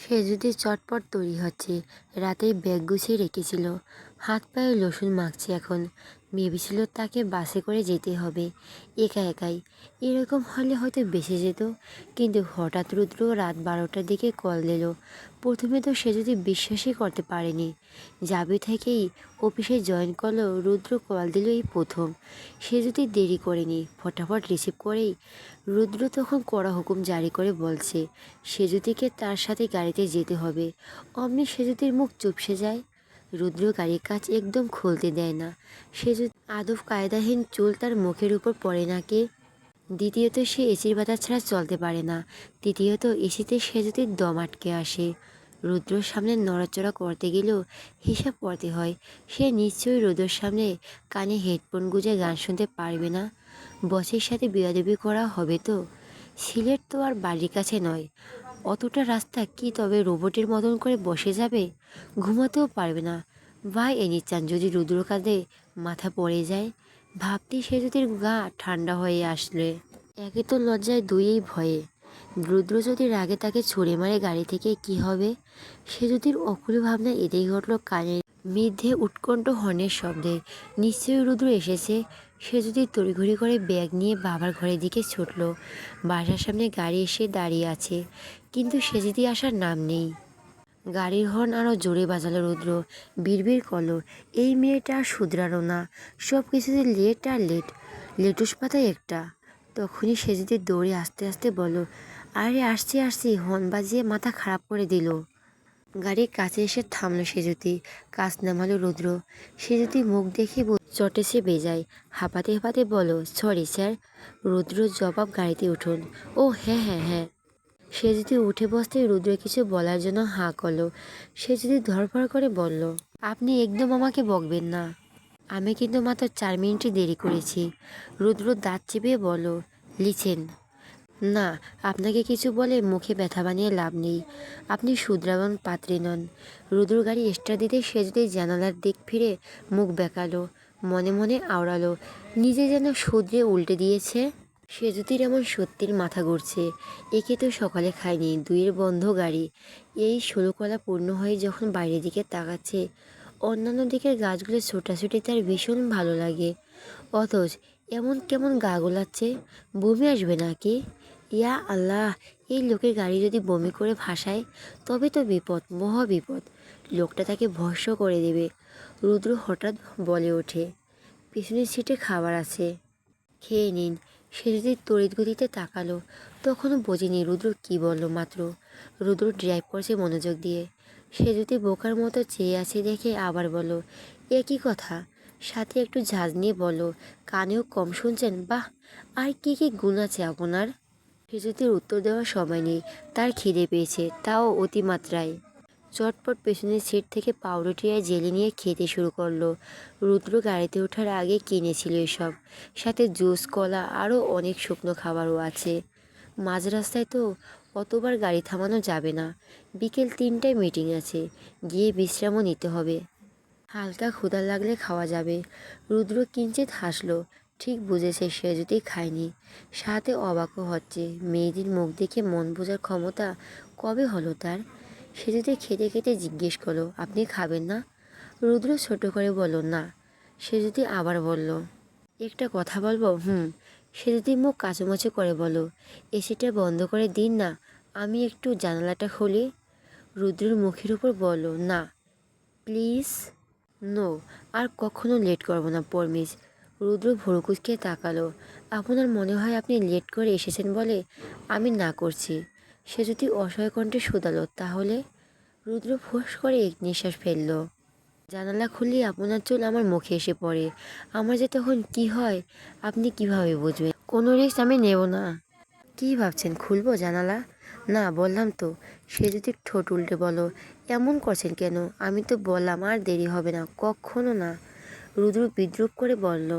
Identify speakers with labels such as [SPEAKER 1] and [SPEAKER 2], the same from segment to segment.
[SPEAKER 1] সে যদি চটপট তৈরি হচ্ছে, রাতেই ব্যাগ গুছিয়ে রেখেছিল, হাত পায়ে লোশন মাখছে এখন। ভেবেছিল তাকে বাসে করে যেতে হবে, একা একাই। এরকম হলে হয়তো বেঁচে যেত, কিন্তু হঠাৎ রুদ্র রাত 12টার দিকে কল দিল। প্রথমে তো সে যদি বিশ্বাসই করতে পারেনি। যাবে থেকেই অফিসে জয়েন করলো, রুদ্র কল দিল এই প্রথম। সে যদি দেরি করেনি, ফটাফট রিসিভ করেই রুদ্র তখন কড়া হুকুম জারি করে বলছে সেজুতিকে তার সাথে গাড়িতে যেতে হবে। অমনি সেজুতির মুখ চুপসে যায়। রুদ্র গাড়ির কাজ একদম খুলতে দেয় না। সেজুতি আদব কায়দাহীন চুল তার মুখের উপর পড়ে নাকি। দ্বিতীয়ত সে এসির বাতাস ছাড়া চলতে পারে না। তৃতীয়ত এসিতে সেজুতির দম আটকে আসে। রুদ্রর সামনে নড়াচড়া করতে গেলেও হিসাব করতে হয়। সে নিশ্চয়ই রুদ্রর সামনে কানে হেডফোন গুঁজে গান শুনতে পারবে না। বসের সাথে বেয়াদবি করা হবে তো। সিলেট তো আর বাড়ির কাছে নয়। অতটা রাস্তা কি তবে রোবটের মতন করে বসে যাবে? ঘুমাতেও পারবে না। ভাই এনি চান যদি রুদ্র কাঁধে মাথা পড়ে যায়। ভাবতেই সে যদি গা ঠান্ডা হয়ে আসলে। একে তো লজ্জায়, দুইয়েই ভয়ে। রুদ্র যদি রাগে তাকে ছুঁড়ে মারে গাড়ি থেকে কি হবে? সে যদি অকুল ভাবনা এটাই ঘটল কানের মধ্যে উৎকণ্ঠ হর্নের শব্দে। নিশ্চয়ই রুদ্র এসেছে। সে যদি তড়িঘড়ি করে ব্যাগ নিয়ে বাবার ঘরের দিকে ছুটল। বাসার সামনে গাড়ি এসে দাঁড়িয়ে আছে, কিন্তু সে যদি আসার নাম নেই। গাড়ির হর্ন আরও জোরে বাজালো রুদ্র। বিড়বিড় করলো, এই মেয়েটা আর শুধরালো না। সব কিছুতে লেট আর লেট, লেটুস পাতা একটা। তখনই সে যদি দৌড়ে আস্তে আস্তে বলল, আরে আসছি আসছি, হর্ন বাজিয়ে মাথা খারাপ করে দিল। গাড়ির কাছে এসে থামলো সেজুতি। কাজ নামালো রুদ্র। সেজুতি মুখ দেখে চটে সে বেজায়। হাঁপাতে হাঁপাতে বলো, সরি স্যার। রুদ্র জবাব, গাড়িতে উঠুন। ও হ্যাঁ হ্যাঁ হ্যাঁ। সে যদি উঠে বসতে রুদ্র কিছু বলার জন্য হাঁ করলো। সে যদি ধরফড় করে বলল, আপনি একদম আমাকে বকবেন না। আমি কিন্তু মাত্র 4 মিনিটই দেরি করেছি। রুদ্র দাঁত চিপিয়ে বলল, লিখেন। না, আপনাকে কিছু বলে মুখে ব্যথা বানিয়ে লাভ নেই। আপনি শুধরাবন পাত্রী নন। রুদ্র গাড়ি স্টার্ট দিতে সে যদি জানালার দিক ফিরে মুখ বেঁকালো, মনে মনে আওড়ালো, নিজে যেন শুধরে উল্টে দিয়েছে। সে যদি এমন সত্যির মাথা ঘুরছে। একে তো সকালে খায়নি, দুইয়ের বন্ধ গাড়ি। এই ষোলকলা পূর্ণ হয়ে যখন বাইরের দিকে তাকাচ্ছে, অন্যান্য দিকের গাছগুলো ছোটাছুটি তার ভীষণ ভালো লাগে। অথচ এমন কেমন গা গোলাচ্ছে, বমি আসবে নাকি? ইয়া আল্লাহ, এই লোকের গাড়ি যদি বমি করে ভাসায় তবে তো বিপদ, মহা বিপদ। লোকটা তাকে ভস্ম করে দেবে। রুদ্র হঠাৎ বলে ওঠে, পিছনের সিটে খাবার আছে, খেয়ে নিন। সে যদি তড়িৎ গতিতে তাকালো, তখনও বোঝেনি রুদ্র কি বলল মাত্র। রুদ্র ড্রাইভ করছে মনোযোগ দিয়ে। সে যদি বোকার মতো চেয়ে আছে দেখে আবার বলো, একই কথা। সাথে একটু ঝাঁজ নিয়ে বলো, কানেও কম শুনছেন? বাহ, আর কি কি গুণ আছে আপনার? সে যদি উত্তর দেওয়ার সময় নেই, তার খিদে পেয়েছে, তাও অতিমাত্রায়। চটপট পেছনের সিট থেকে পাউরুটি আর জেলি নিয়ে খেতে শুরু করলো। রুদ্র গাড়িতে ওঠার আগে কিনেছিল এসব, সাথে জুস, কলা, আরও অনেক শুকনো খাবারও আছে। মাঝ রাস্তায় তো অতবার গাড়ি থামানো যাবে না। বিকেল 3টায় মিটিং আছে, গিয়ে বিশ্রামও নিতে হবে। হালকা ক্ষুধা লাগলে খাওয়া যাবে। রুদ্র কিঞ্চিত হাসলো। ঠিক বুঝেছে সে যদি খায়নি। সাথে অবাকও হচ্ছে, মেয়েদের মুখ দেখে মন বোঝার ক্ষমতা কবে হলো তার। সে যদি খেতে খেতে জিজ্ঞেস করলো, আপনি খাবেন না? রুদ্র ছোট করে বলল, না। সে যদি আবার বলল, একটা কথা বলবো? সে যদি মুখ কাচুমাচু করে বলো, এসিটা বন্ধ করে দিন না, আমি একটু জানালাটা খুলি। রুদ্রের মুখের উপর বলল, না প্লিজ। নো, আর কখনো লেট করবো না, প্রমিস। রুদ্র ভুরুকুচকে তাকালো। আপনার মনে হয় আপনি লেট করে এসেছেন বলে আমি না করছি? সে যদি অসহায় কণ্ঠে শুধালো, তাহলে? রুদ্র ফোঁস করে এক নিঃশ্বাস ফেলল। জানালা খুললে আপনার চুল আমার মুখে এসে পড়ে। আমার যে তখন কি হয় আপনি কিভাবে বুঝবেন? কোনো রিস্ক আমি নেব না। কী ভাবছেন, খুলবো জানালা? না, বললাম তো। সে যদি ঠোঁট উল্টে বলো, এমন করছেন কেন? আমি তো বললাম আর দেরি হবে না, কখনো না। রুদ্র বিদ্রুপ করে বলল,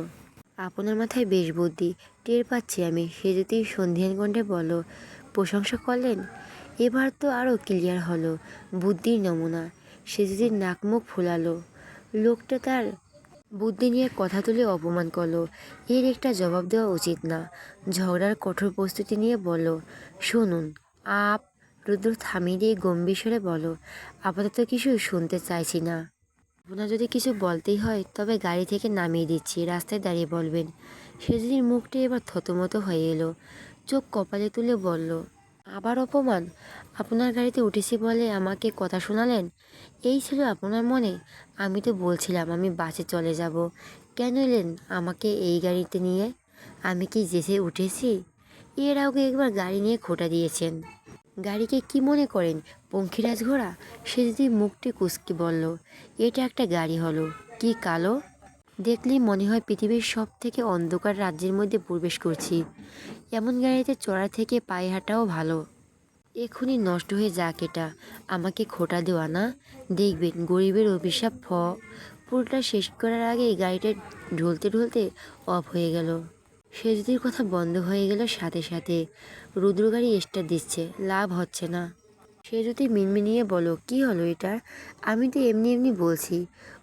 [SPEAKER 1] আপনার মাথায় বেশ বুদ্ধি, টের পাচ্ছি আমি। সে যদি সন্ধিহান কণ্ঠে বলল, প্রশংসা করলেন? এবার তো আরও ক্লিয়ার হলো বুদ্ধির নমুনা। সে যদি নাক মুখ ফুলালো। লোকটা তার বুদ্ধি নিয়ে কথা তুলে অপমান করলো, এর একটা জবাব দেওয়া উচিত না? ঝগড়ার কঠোর প্রস্তুতি নিয়ে বলল, শুনুন আপ। রুদ্র থামিয়ে দিয়ে গম্ভীর স্বরে বলো, আপাতত কিছু শুনতে চাইছি না। আপনার যদি কিছু বলতেই হয় তবে গাড়ি থেকে নামিয়ে দিচ্ছি, রাস্তায় দাঁড়িয়ে বলবেন। সেদিনের মুখটি এবার থতমত হয়ে এলো, চোখ কপালে তুলে বলল, আবার অপমান? আপনার গাড়িতে উঠেছি বলে আমাকে কথা শোনালেন? এই ছিল আপনার মনে? আমি তো বলছিলাম আমি বাসে চলে যাব, কেন এলেন আমাকে এই গাড়িতে নিয়ে? আমি কি জেসে উঠেছি? এর আগে একবার গাড়ি নিয়ে খোঁটা দিয়েছেন। গাড়িকে কি মনে করেন, পঙ্খিরাজ ঘোড়া? সে যদি মুখটি কুঁচকে বলল, এটা একটা গাড়ি হলো, কি কালো! দেখলেই মনে হয় পৃথিবীর সব থেকে অন্ধকার রাজ্যের মধ্যে প্রবেশ করছি। এমন গাড়িতে চড়া থেকে পায়ে হাঁটাও ভালো। এক্ষুনি নষ্ট হয়ে যাক এটা, আমাকে খোঁটা দেওয়া না। দেখবেন গরিবের অভিশাপ পুরোটা শেষ করার আগেই গাড়িটা ঢলতে ঢলতে অফ হয়ে গেল। সেজদির কথা বন্ধ হয়ে গেল সাথে সাথে। রুদ্র গাড়ি স্টার্ট দিচ্ছে, লাভ হচ্ছে না। সে যদি মিনমিনিয়ে বলো, কি হলো এটার? আমি তো এমনি এমনি বলছি।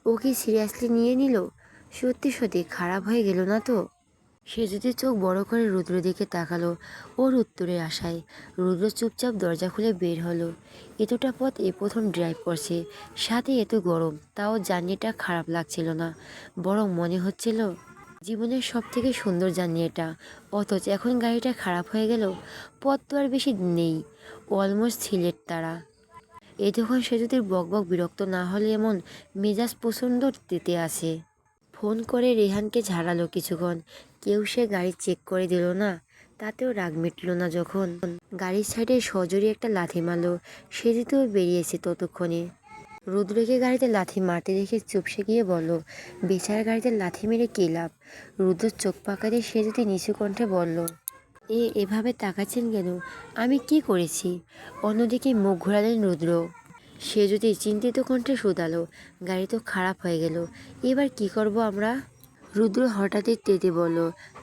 [SPEAKER 1] ও কি সিরিয়াসলি নিয়ে নিল? সত্যি সত্যি খারাপ হয়ে গেল না তো? সে যদি চোখ বড় করে রুদ্র দিকে তাকালো ওর উত্তরের আশায়। রুদ্র চুপচাপ দরজা খুলে বের হলো। এতটা পথ এ প্রথম ড্রাইভ করছে, সাথে এত গরম, তাও জার্নিটা খারাপ লাগছিল না, বরং মনে হচ্ছিল জীবনের সব থেকে সুন্দর জার্নি এটা। অথচ এখন গাড়িটা খারাপ হয়ে গেল। পথ তো আর বেশি নেই, অলমোস্ট সিলেট তারা। এতক্ষণ সে যদি বকবক বিরক্ত না হলে এমন মেজাজ প্রচণ্ড তেতে আসে। ফোন করে রেহানকে ঝাড়ালো কিছুক্ষণ, কেউ সে গাড়ি চেক করে দিল না, তাতেও রাগ মিটল না। যখন গাড়ির সাইডে সজোরে একটা লাথি মারলো, সে যেতেও বেরিয়েছে ততক্ষণে। রুদ্রকে গাড়িতে লাথি মারতে দেখে চুপসে গিয়ে বলল, বেচার গাড়িতে লাথি মেরে কী লাভ? রুদ্র চোখ পাকা দিয়ে সে যদি নিচু কণ্ঠে বলল, এভাবে তাকাচ্ছেন কেন? আমি কি করেছি? অন্যদিকে মুখ ঘোরালেন রুদ্র। সে যদি চিন্তিত কণ্ঠে শুধালো, গাড়ি তো খারাপ হয়ে গেল, এবার কি করব আমরা? রুদ্র হঠাৎই তেতে বলল,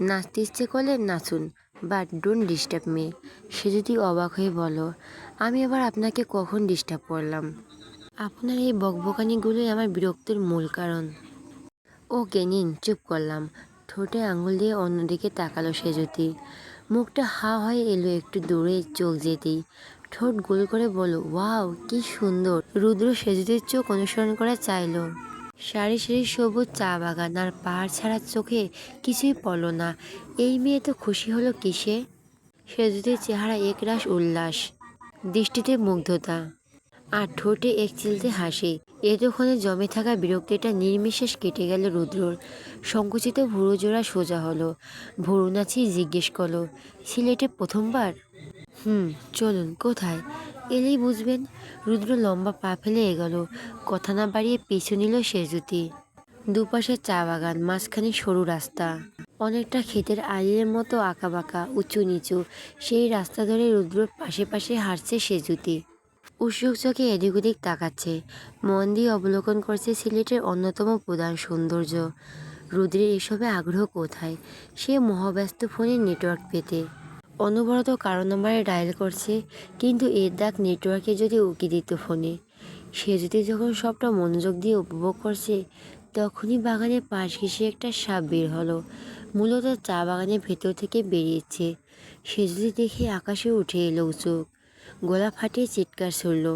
[SPEAKER 1] নাচতে ইচ্ছে করলে নাচুন, বাট ডোন্ট ডিস্টার্ব মি। সে যদি অবাক হয়ে বলো, আমি আবার আপনাকে কখন ডিস্টার্ব করলাম? আপনার এই বকবকানিগুলোই আমার বিরক্তির মূল কারণ। ওকে নিন, চুপ করলাম। ঠোঁটে আঙুল দিয়ে অন্যদিকে তাকালো সেজুতি। মুখটা হা হয়ে এলো একটু দূরে চোখ যেতেই। ঠোঁট গোল করে বলল, ওয়াও কি সুন্দর। রুদ্র সেজুতির চোখ অনুসরণ করে চাইল। সারি সারি সবুজ চা বাগান আর পাহাড় ছাড়া চোখে কিছুই পড়ল না। এই মেয়ে তো খুশি হলো কিসে? সেজুতির চেহারা একরাশ উল্লাস, দৃষ্টিতে মুগ্ধতা, আর ঠোঁটে এক চিলতে হাসি। এতক্ষণে জমে থাকা বিরক্তিটা নির্বিশেষ কেটে গেল রুদ্রর। সংকুচিত ভুরু জোড়া সোজা হলো। ভুরু নাচিয়ে জিজ্ঞেস করলো, সিলেটে প্রথমবার? চলুন। কোথায়? এলেই বুঝবেন। রুদ্র লম্বা পা ফেলে এগোলো, কথা না বাড়িয়ে পিছু নিল সেজুতি। দুপাশে চা বাগান, মাঝখানে সরু রাস্তা, অনেকটা ক্ষেতের আইলের মতো আঁকাবাঁকা উঁচু নিচু। সেই রাস্তা ধরে রুদ্রর পাশে পাশে হাঁটছে সেজুতি। উৎসুক চোখে এদিক ওদিক তাকাচ্ছে, মন দিয়ে অবলোকন করছে সিলেটের অন্যতম প্রধান সৌন্দর্য। রুদ্রের এসবে আগ্রহ কোথায়? সে মহাব্যস্ত ফোনের নেটওয়ার্ক পেতে অনবরত কারো নম্বরে ডায়াল করছে, কিন্তু এর দাগ নেটওয়ার্কে যদি উকি দিত ফোনে। সে যদি যখন সবটা মনোযোগ দিয়ে উপভোগ করছে, তখনই বাগানের পাশ ঘেঁষে একটা সাপ বের হলো। মূলত চা বাগানের ভেতর থেকে বেরিয়েছে। সে যদি দেখে আকাশে উঠে এলো চোখ, গলা ফাটিয়ে চিৎকার ছুড়ল,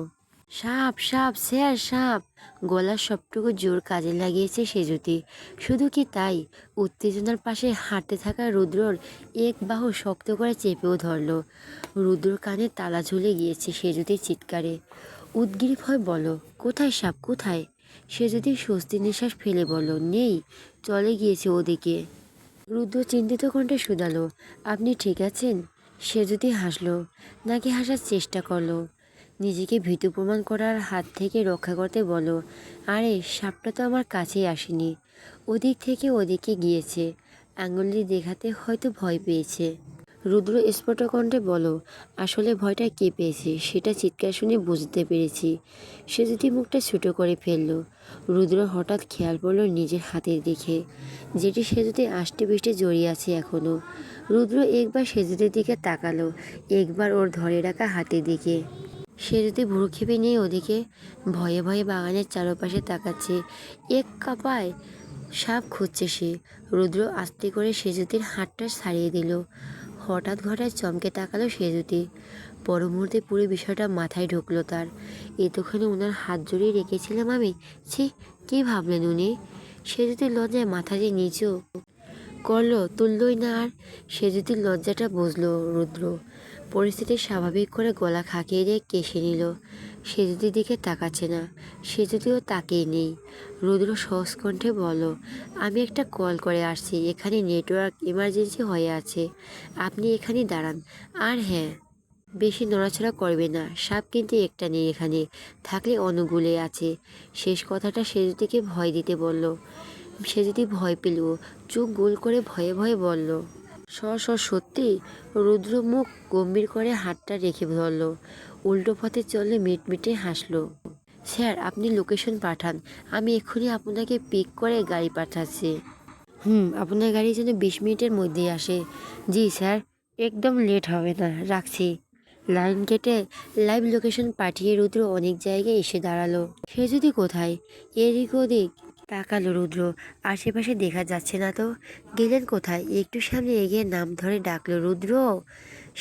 [SPEAKER 1] সাপ সাপ স্যার সাপ! গলার সবটুকু জোর কাজে লাগিয়েছে সেজুতি। শুধু কি তাই, উত্তেজনার পাশে হাঁটতে থাকা রুদ্রর এক বাহু শক্ত করে চেপেও ধরল। রুদ্রর কানে তালা ঝুলে গিয়েছে সেজুতির চিৎকারে। উদ্গ্রীব হয়ে বলো, কোথায় সাপ কোথায়? সেজুতি স্বস্তি নিঃশ্বাস ফেলে বলল, নেই, চলে গিয়েছে ওদিকে। রুদ্র চিন্তিত কণ্ঠে শুধালো, আপনি ঠিক আছেন? সেজুতি হাসলো, নাকি হাসার চেষ্টা করলো। নিজেকে ভীতু প্রমাণ করার হাত থেকে রক্ষা করতে বলো, আরে সাপটা তো আমার কাছেই আসেনি, ওদিক থেকে ওদিকে গিয়েছে, আঙুল দিয়ে দেখাতে হয়তো ভয় পেয়েছে। রুদ্র স্ফুট কণ্ঠে বলো, আসলে ভয়টা কে পেয়েছে সেটা চিৎকার শুনে বুঝতে পেরেছি। সে যদি মুখটা ছোটো করে ফেলল। রুদ্র হঠাৎ খেয়াল পড়ল নিজের হাতের দিকে, যেটি সেজুতে আষ্টে পৃষ্ঠে জড়িয়ে আছে এখনও। রুদ্র একবার সেজুদের দিকে তাকালো, একবার ওর ধরে রাখা হাতের দিকে। সে যদি ভ্রুক্ষেপে নিয়ে ওদিকে ভয়ে ভয়ে বাগানের চারপাশে তাকাচ্ছে, এক কাপায় সাপ খুঁজছে সে। রুদ্র আস্তে করে সেজুতির হাতটা ছাড়িয়ে দিল। হঠাৎ ঘটায় চমকে তাকালো সেজুতি। পর মুহূর্তে পুরো বিষয়টা মাথায় ঢুকলো তার। এতক্ষণে ওনার হাত জড়িয়ে রেখেছিলাম আমি। ছি, কী ভাবলেন উনি? সে যদি লজ্জায় মাথা যে নিচু করলো, তুললই না আর। সে যদি লজ্জাটা বুঝলো রুদ্র। পরিস্থিতি স্বাভাবিক করে গলা খাকিয়ে দিয়ে কেশে নিল। সে যদি দিকে তাকাচ্ছে না, সে যদিও তাকেই নেই। রুদ্র সহজ কণ্ঠে বলল, আমি একটা কল করে আসছি, এখানে নেটওয়ার্ক ইমার্জেন্সি হয়ে আছে, আপনি এখানেই দাঁড়ান। আর হ্যাঁ, বেশি নড়াচড়া করবে না, সাপ কিন্তু একটা নেই এখানে, থাকলে অনুকূলে আছে। শেষ কথাটা সেজুতিকে ভয় দিতে বলল। সেজুতি ভয় পেল, চোখ গোল করে ভয়ে ভয়ে বলল, সত্যি? রুদ্র মুখ গম্ভীর করে হাতটা রেখে ধরল। উল্টো পথে চললে মিটমিটে হাসলো। স্যার, আপনি লোকেশন পাঠান, আমি এক্ষুনি আপনাকে পিক করে গাড়ি পাঠাচ্ছি। আপনার গাড়ি যেন 20 মিনিটের মধ্যেই আসে। জি স্যার, একদম লেট হবে না, রাখছি। লাইন কেটে লাইভ লোকেশন পাঠিয়ে রুদ্র অনেক জায়গায় এসে দাঁড়ালো। সে যদি কোথায়? এদিক ওদিক তাকালো রুদ্র, আশেপাশে দেখা যাচ্ছে না তো। গেলেন কোথায়? একটু সামনে এগিয়ে নাম ধরে ডাকলো, রুদ্র।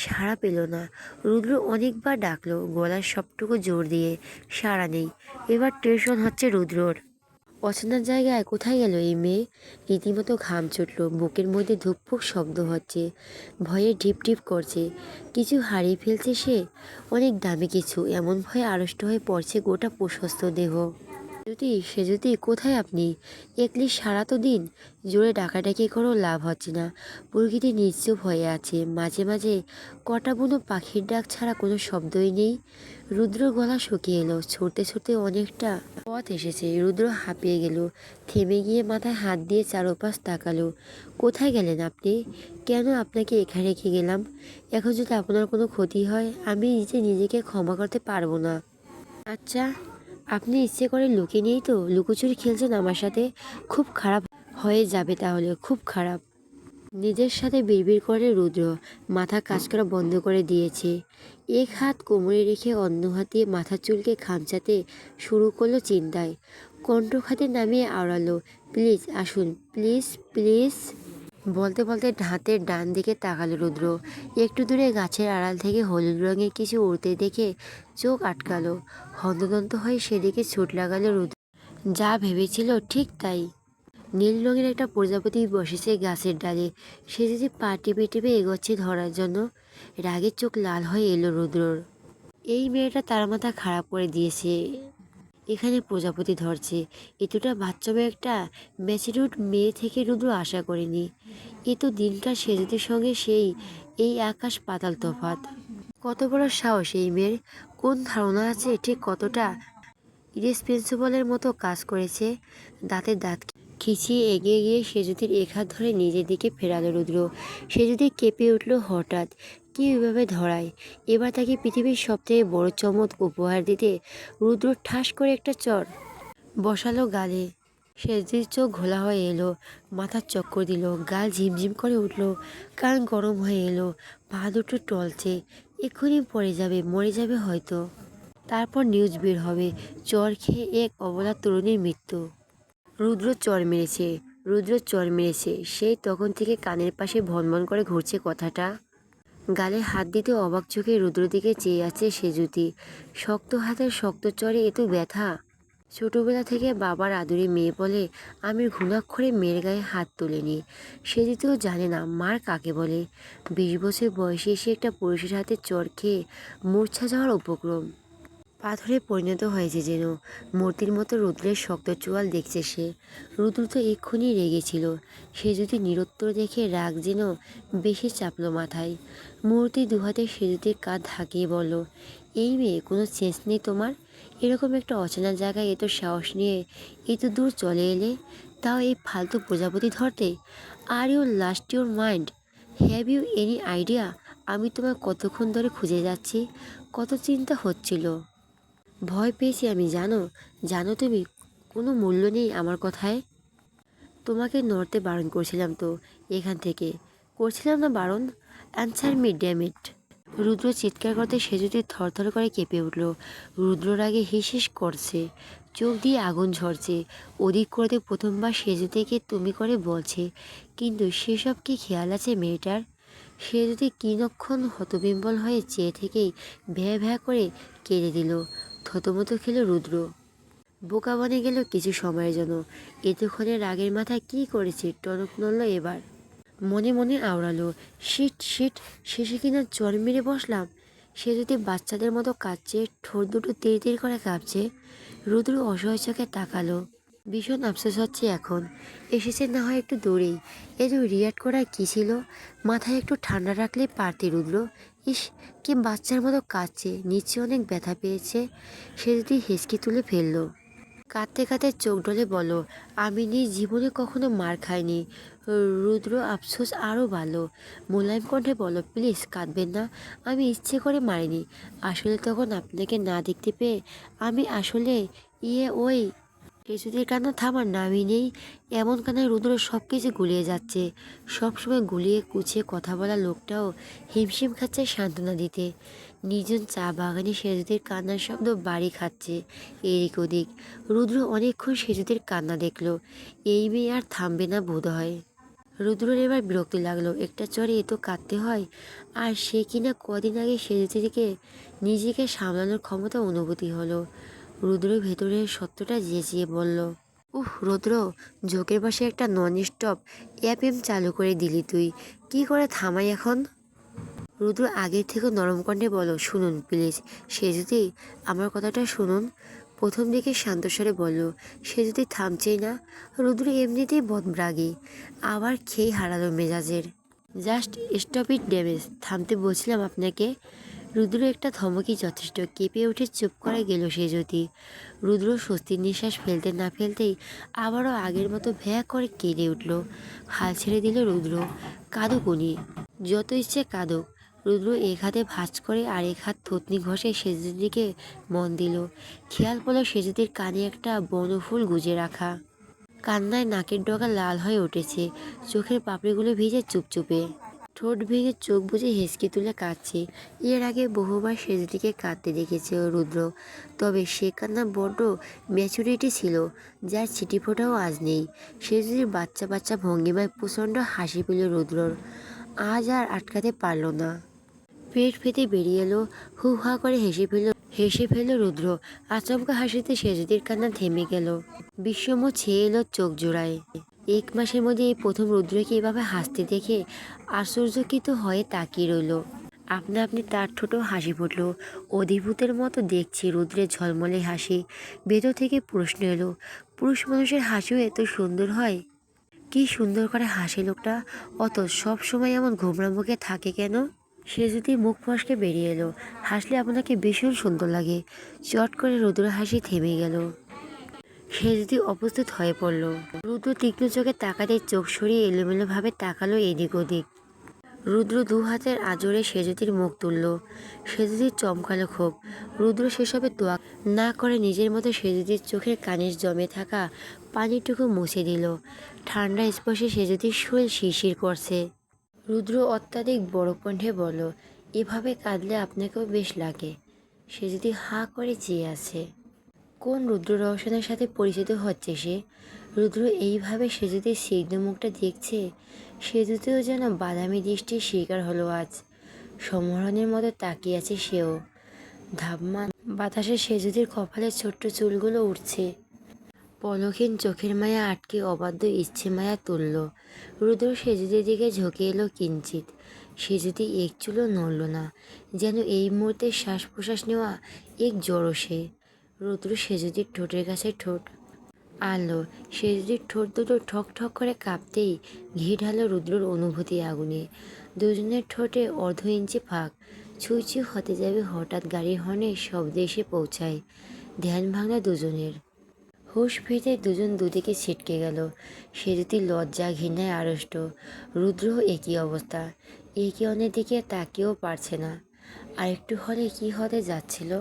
[SPEAKER 1] সাড়া পেল না। রুদ্র অনেকবার ডাকলো, গলার সবটুকু জোর দিয়ে, সাড়া নেই। এবার টেনশন হচ্ছে রুদ্রর। অচেনা জায়গায় কোথায় গেল এই মেয়ে? রীতিমতো ঘাম ছুটল, বুকের মধ্যে ধুকপুক শব্দ হচ্ছে, ভয়ে ঢিপ ঢিপ করছে। কিছু হারিয়ে ফেলছে সে, অনেক দামি কিছু। এমন ভয়ে আড়ষ্ট হয়ে পড়ছে গোটা প্রশস্ত দেহ। সে যদি কোথায় আপনি? একলি সারা তো দিন জোরে ডাকাডাকি করেও লাভ হচ্ছে না। প্রকৃতি নিশ্চুপ হয়ে আছে, মাঝে মাঝে কটা বুনো পাখির ডাক ছাড়া কোনো শব্দই নেই। রুদ্র গলা শুকিয়ে এলো, ছুটতে ছুটতে অনেকটা পথ এসেছে। রুদ্র হাঁপিয়ে গেল, থেমে গিয়ে মাথায় হাত দিয়ে চারপাশ তাকালো। কোথায় গেলেন আপনি? কেন আপনাকে এখানে রেখে গেলাম? এখন যদি আপনার কোনো ক্ষতি হয়, আমি নিজেকে ক্ষমা করতে পারবো না। আচ্ছা, আপনি ইচ্ছে করে লুকিয়ে নিয়েই তো লুকোচুরি খেলছেন আমার সাথে? খুব খারাপ হয়ে যাবে তাহলে, খুব খারাপ। নিজের সাথে বিড়বিড় করে রুদ্র মাথা কাজ করা বন্ধ করে দিয়েছে। এক হাত কোমরে রেখে অন্য হাত দিয়ে মাথার চুলকে খামচাতে শুরু করলো চিন্তায়। কণ্ঠখাতে নামিয়ে আওড়ালো, প্লিজ আসুন, প্লিজ প্লিজ। বলতে বলতে হাতের ডান দিকে তাকালো রুদ্র। একটু দূরে গাছের আড়াল থেকে হলুদ রঙের কিছু উড়তে দেখে চোখ আটকালো। হন্তদন্ত হয়ে সেদিকে ছুট লাগালো রুদ্র। যা ভেবেছিল ঠিক তাই। নীল রঙের একটা প্রজাপতি বসেছে গাছের ডালে। সে যদি পা টিপে টিপে এগোচ্ছে ধরার জন্য। রাগের চোখ লাল হয়ে এলো রুদ্রর। এই মেয়েটা তার মাথা খারাপ করে দিয়েছে। এখানে প্রজাপতি ধরছে, এতটা বাচ্চাবে একটা ম্যাচিউরড মেয়ে থেকে রুদ্র আশা করেনি। এ তো দিনকার সেজুতির সঙ্গে এই আকাশ পাতাল তফাত। কত বড় সাহস এই মেয়ের! কোন ধারণা আছে ঠিক কতটা ইরেসপন্সিবলের মতো কাজ করেছে। দাঁতের দাঁত খিচিয়ে এগিয়ে গিয়ে সেজুতির এক হাত ধরে নিজের দিকে ফেরালো রুদ্র। সেজুতি কেঁপে উঠল হঠাৎ। কি এভাবে ধরায়? এবার তাকে পৃথিবীর সবথেকে বড় চমক উপহার দিতে রুদ্র ঠাস করে একটা চড় বসালো গালে। সেজুতির চোখ ঘোলা হয়ে এলো, মাথার চক্কর দিল, গাল ঝিমঝিম করে উঠল, কান গরম হয়ে এলো, পা দুটো টলছে। এক্ষুনি পড়ে যাবে, মরে যাবে হয়তো। তারপর নিউজ বের হবে, চর খেয়ে এক অবলা তরুণীর মৃত্যু। রুদ্র চর মেরেছে। সেই তখন থেকে কানের পাশে ভনভন করে ঘুরছে কথাটা। গালে হাত দিতে অবাক চোখে রুদ্র দিকে চেয়ে আছে সেজুতি। শক্ত হাতের শক্ত চরে এত ব্যথা। ছোটবেলা থেকে বাবার আদুরে মেয়ে বলে আমি ঘুণাক্ষরে মেয়ের গায়ে হাত তোলেনি। সেজুতিও জানে না মার কাকে বলে। 20 বছর বয়সে এসে একটা পুরুষের হাতে চর খেয়ে মূর্ছা যাওয়ার উপক্রম। পাথরে পরিণত হয়েছে যেন, মূর্তির মতো রুদ্রের শক্ত চোয়াল দেখছে সে। রুদ্র তো এক্ষুনি রেগেছিল। সে যদি নিরুত্তর দেখে রাগ যেন বেশি চাপলো মাথায়। মূর্তি দুহাতে সেজুতির কাঁধ ঢাকিয়ে বলল, এই মেয়ে, কোনো সেন্স নেই তোমার? এরকম একটা অচেনা জায়গায় এত সাহস নিয়ে এত দূর চলে এলে, তাও এই ফালতু প্রজাপতি ধরতে। Are you lost your mind? Have you any idea আমি তোমায় কতক্ষণ ধরে খুঁজে যাচ্ছি? কত চিন্তা হচ্ছিল, ভয় পেয়েছি আমি, জানো? জানো তুমি কোনো মূল্য নেই আমার কথায়? তোমাকে নড়তে বারণ করছিলাম তো এখান থেকে, করছিলাম না বারণ? Answer me damn it. Rudra চিৎকার করতে সেজুতি থরথর করে কেঁপে উঠল। রুদ্র রাগে হিস হিস করছে, চোখ দিয়ে আগুন ঝরছে। ওদিক করতে প্রথমবার সেজুতিকে তুমি করে বলছে, কিন্তু সেসব কি খেয়াল আছে মেয়েটার? সে যদি কিনক্ষণ হতবিম্বল হয়ে চেয়ে থেকেই ভ্যা ভ্যা করে কেঁদে দিল। থতমত খেল রুদ্র। বোকা বনে গেল কিছু সময়ের জন্য। এতক্ষণে রাগের মাথায় কি করেছে টনক নড়ল এবার। মনে মনে আওড়ালো, শিট শিট, শেষে কিনা চর মেরে বসলাম। সে যদি বাচ্চাদের মতো কাঁদছে, ঠোঁট দুটো তীর তীর করে কাঁপছে। রুদ্র অসহায় চোখে তাকালো। ভীষণ আফসোস হচ্ছে এখন। এসেছে না হয় একটু দূরেই, এত রিয়াক্ট করার কী ছিল? মাথায় একটু ঠান্ডা রাখলেই পারতি রুদ্র। ইস, কি বাচ্চার মতো কাঁদছে, নিশ্চয় অনেক ব্যথা পেয়েছে। সে যদি হেঁচকি তুলে ফেললো। কাঁদতে কাঁদতে চোখ ডলে বলো, আমি নিজ জীবনে কখনো মার খাইনি। রুদ্র আফসোস আরও ভালো। মোলায়েম কণ্ঠে বলো, প্লিজ কাঁদবেন না, আমি ইচ্ছে করে মারিনি। আসলে তখন আপনাকে না দেখতে পেয়ে আমি আসলে ওই কিছুদের কান্না থামার নামই নেই। এমন কান্নায় রুদ্র সব কিছু গুলিয়ে যাচ্ছে। সবসময় গুলিয়ে কুচিয়ে কথা বলা লোকটাও হিমশিম খাচ্ছে সান্ত্বনা দিতে। নির্জন চা বাগানে সেজুদের কান্নার শব্দ বাড়ি খাচ্ছে এদিক ওদিক। রুদ্র অনেকক্ষণ সেজুদের কান্না দেখলো। এই মেয়ে আর থামবে না বোধ হয়। রুদ্রের এবার বিরক্তি লাগলো, একটা চরে এত কাঁদতে হয়। আর সে কিনা কদিন আগে সেজুদিকে নিজেকে সামলানোর ক্ষমতা অনুভূতি হলো। রুদ্র ভেতরের সত্যটা চেঁচিয়ে বলল, রুদ্র, ঝোঁকের পাশে একটা নন স্টপ এফএম চালু করে দিলি তুই, কি করে থামাই এখন? রুদ্র আগের থেকে নরম কণ্ঠে বলো, শুনুন প্লিজ, সে যদি আমার কথাটা শুনুন। প্রথম দিকে শান্তস্বরে বলল। সে যদি থামছেই না। রুদ্র এমনিতেই বদরাগী, আবার খেয়ে হারালো মেজাজের। জাস্ট স্টপ ইট ড্যামেজ, থামতে বলছিলাম আপনাকে। রুদ্র একটা ধমকই যথেষ্ট। কেঁপে উঠে চুপ করে গেল সে যদি। রুদ্র স্বস্তির নিঃশ্বাস ফেলতে না ফেলতেই আবারও আগের মতো ভ্যা করে কেঁদে উঠল। হাল ছেড়ে দিল রুদ্র। কাঁদুক উনি, যত ইচ্ছে কাঁদুক। রুদ্র এক হাতে ভাঁজ করে আর এক হাত থুতনি ঘষে সেজুদির দিকে মন দিল। খেয়াল করলো সেজুদির কানে একটা বনফুল গুজে রাখা। কান্নায় নাকের ডগা লাল হয়ে উঠেছে, চোখের পাপড়িগুলো ভিজে চুপচুপে। ঠোঁট ভেঙে চোখ বুজে হেঁচকি তুলে কাঁদছে। এর আগে বহুবার সেজুদিকে কাঁদতে দেখেছে রুদ্র, তবে সে কান্না বড্ড ম্যাচুরিটি ছিল, যার ছিটিফোঁটাও আজ নেই। সেজুদির বাচ্চা বাচ্চা ভঙ্গিমায় প্রচণ্ড হাসি পেল রুদ্রর। আজ আর আটকাতে পারল না। পেট ফেটে বেরিয়ে এলো। হু হা করে হেসে ফেলল রুদ্র। আচমকা হাসিতে সেজুদির কান্না থেমে গেল। বিস্ময় ছেয়ে এলো চোখ জোড়ায়। এক মাসের মধ্যে এই প্রথম রুদ্রকে এভাবে হাসতে দেখে আশ্চর্যকিত হয়ে তাকিয়ে রইল। আপনা আপনি তার ঠোঁটও হাসি ফুটল। অধিভূতের মতো দেখছি রুদ্রের ঝলমলে হাসি। ভেতর থেকে প্রশ্ন এলো, পুরুষ মানুষের হাসিও এত সুন্দর হয়? কি সুন্দর করে হাসে লোকটা, অত সব সময় এমন ঘোমরা মুখে থাকে কেন? সে যদি মুখ ফসকে বেরিয়ে এলো, হাসলে আপনাকে ভীষণ সুন্দর লাগে। চট করে রুদ্র হাসি থেমে গেল। সে যদি অপ্রস্তুত হয়ে পড়ল। রুদ্র তীক্ষ্ণ চোখে তাকাতেই চোখ সরিয়ে এলোমেলোভাবে তাকালো এদিক ওদিক। রুদ্র দু হাতের আঁচড়ে সেজুতির মুখ তুলল। সেজুতির চমকালো ক্ষোভ। রুদ্র সেসবে তোয়াক না করে নিজের মতো সেজুতির চোখের কানে জমে থাকা পানিটুকু মুছে দিল। ঠান্ডা স্পর্শে সেজুতির শরীর শিরশির করছে। রুদ্র অত্যাধিক বড় কণ্ঠে বলল, এভাবে কাঁদলে আপনাকেও বেশ লাগে। সেজুতি হাঁ করে চেয়ে আছে। কোন রুদ্র রওশনের সাথে পরিচিত হচ্ছে সে? রুদ্র এইভাবে সেজুতির সিগ্ধ মুখটা দেখছে। সেজুতিও যেন বাদামি দৃষ্টির শিকার হলো আজ। সম্মোহনের মতো তাকিয়ে আছে সেও। ধাবমান বাতাসে সেজুতির কপালের ছোট্ট চুলগুলো উঠছে। পলকহীন চোখের মায়া আটকে অবাধ্য ইচ্ছে মায়া তুলল। রুদ্র সেজুতির দিকে ঝুঁকে এলো কিঞ্চিত। সেজুতি এক চুলও নড়ল না, যেন এই মুহূর্তে শ্বাস প্রশ্বাস নেওয়া এক জড়ো সে। রুদ্র সেজুতির ঠোঁটের কাছে ঠোঁট আনলো। সেজুতির ঠোঁট দুটো ঠক ঠক করে কাঁপতেই ঘি ঢালো রুদ্রর অনুভূতি আগুনে। দুজনের ঠোঁটে অর্ধ ইঞ্চি ফাঁক। ছুঁই ছুঁই হতে যাবে হঠাৎ গাড়ির হর্নের শব্দে এসে পৌঁছায়। ধ্যান ভাঙা দুজনের। হুঁশ ফিরতে দুজন দুদিকে ছিটকে গেল। সেজুতি লজ্জা ঘৃণায় আড়ষ্ট। রুদ্র একই অবস্থা। একে অন্যের দিকে তাকিয়েও পারছে না। আর একটু হলে কি হতে যাচ্ছিল